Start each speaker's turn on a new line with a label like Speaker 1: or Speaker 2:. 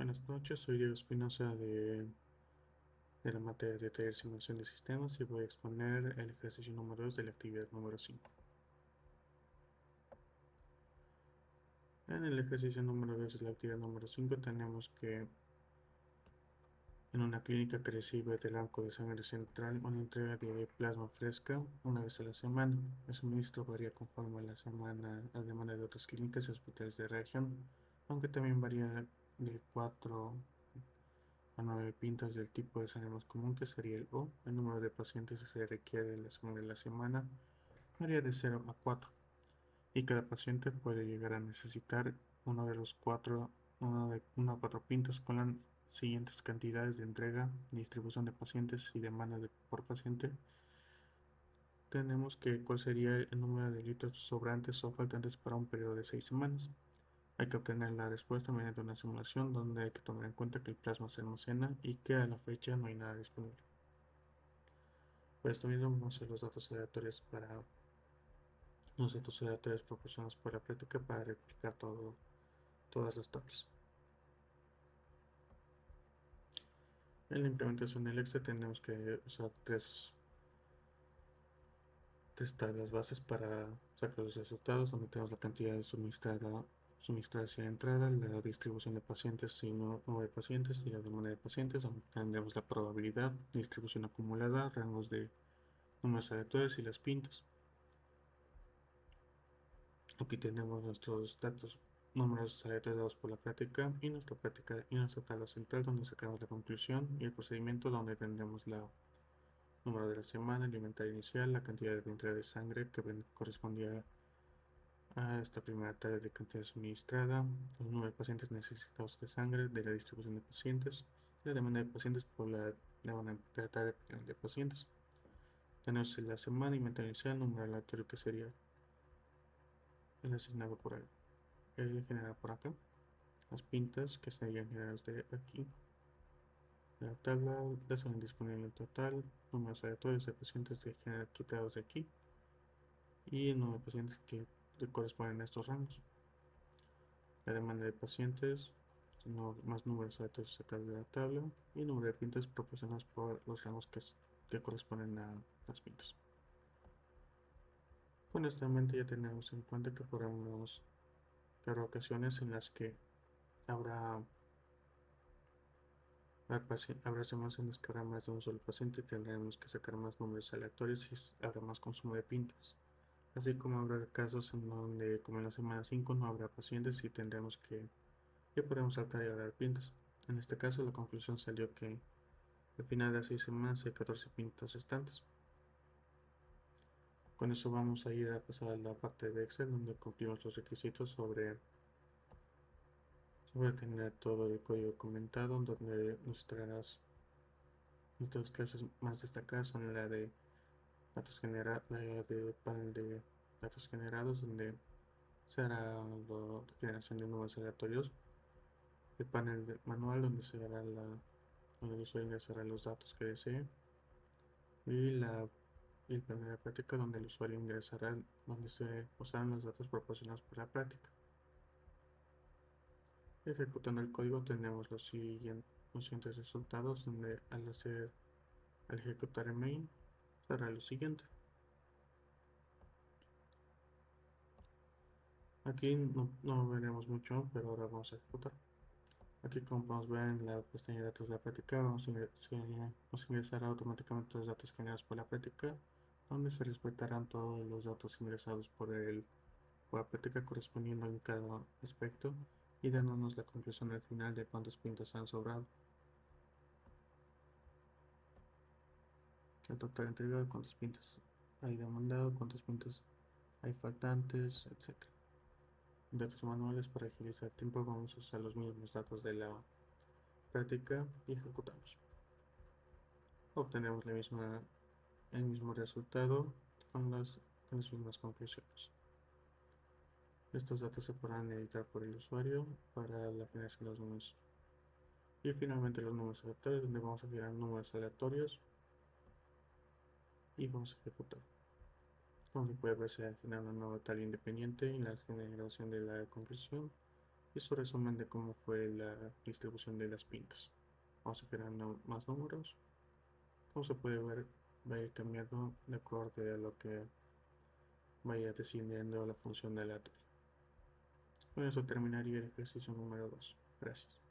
Speaker 1: Buenas noches, soy Diego Espinosa de la materia de taller simulación de sistemas y voy a exponer el ejercicio número 2 de la actividad número 5. En el ejercicio número 2 de la actividad número 5 tenemos que en una clínica que recibe del banco de sangre central una entrega de plasma fresca una vez a la semana. El suministro varía conforme a la semana a demanda de otras clínicas y hospitales de región, aunque también varía de 4 a 9 pintas del tipo de sangre más común, que sería el O. El número de pacientes que se requiere de la sangre en la semana varía de 0 a 4, y cada paciente puede llegar a necesitar uno de los cuatro, uno de 1 a 4 pintas con las siguientes cantidades de entrega, distribución de pacientes y demanda por paciente. Tenemos que cuál sería el número de litros sobrantes o faltantes para un periodo de 6 semanas. Hay que obtener la respuesta mediante una simulación donde hay que tomar en cuenta que el plasma se almacena y que a la fecha no hay nada disponible. Por esto mismo vamos a hacer los datos aleatorios proporcionados por la práctica para replicar todas las tablas. En la implementación del Excel tenemos que usar tres tablas bases para sacar los resultados, donde tenemos la cantidad de suministrada hacia la entrada, la distribución de pacientes y no de pacientes y la demanda de pacientes, donde tendremos la probabilidad, distribución acumulada, rangos de números aleatorios y las pintas. Aquí tenemos nuestros datos, números aleatorios por la práctica y nuestra práctica y nuestra tabla central, donde sacamos la conclusión, y el procedimiento, donde tendremos la número de la semana, el inventario inicial, la cantidad de entrega de sangre que correspondía a esta primera tabla de cantidad suministrada, el número de pacientes necesitados de sangre, de la distribución de pacientes, la demanda de pacientes por la demanda de tabla de pacientes. Tenemos la semana, inventario inicial, número aleatorio que sería el asignado por el generado por acá, las pintas que serían generadas de aquí, la tabla de sangre disponible en total, números aleatorios de pacientes quitados de aquí y el número de pacientes que corresponden a estos rangos. La demanda de pacientes, más números aleatorios sacados de la tabla y el número de pintas proporcionados por los rangos que corresponden a las pintas. Con esto en mente ya tenemos en cuenta que podemos dar ocasiones en las que habrá habrá semanas en las que habrá más de un solo paciente y tendremos que sacar más números aleatorios y habrá más consumo de pintas. Así como habrá casos en donde, como en la semana 5, no habrá pacientes y tendremos que podemos saltar y dar pintas. En este caso, la conclusión salió que al final de las 6 semanas hay 14 pintas restantes. Con eso vamos a ir a pasar a la parte de Excel, donde cumplimos los requisitos sobre tener todo el código comentado, donde nuestras clases más destacadas son la de la de panel de datos generados, donde se hará la generación de números aleatorios, el panel manual, donde el usuario ingresará los datos que desee, y el panel de práctica, donde el usuario ingresará, donde se usarán los datos proporcionados por la práctica. Ejecutando el código tenemos los siguientes resultados, donde al ejecutar el main, hará lo siguiente. Aquí no veremos mucho, pero ahora vamos a ejecutar. Aquí, como podemos ver en la pestaña de datos de la práctica, nos ingresará automáticamente los datos generados por la práctica, donde se respetarán todos los datos ingresados por la práctica correspondiendo en cada aspecto y dándonos la conclusión al final de cuántos pintas han sobrado, el total entregado, cuántos pintas hay demandado, cuántos pintas hay faltantes, etc. Datos manuales. Para agilizar tiempo vamos a usar los mismos datos de la práctica y ejecutamos. Obtenemos el mismo resultado con las mismas conclusiones. Estos datos se podrán editar por el usuario para la generación de los números. Y finalmente los números aleatorios, donde vamos a generar números aleatorios y vamos a ejecutar. Como se puede ver, se ha generado una nueva tabla independiente en la generación de la conclusión y su resumen de cómo fue la distribución de las pintas. Vamos a generar más números. Como se puede ver, va a ir cambiando de acuerdo a lo que vaya descendiendo la función aleatoria. Con eso terminaría el ejercicio número 2. Gracias.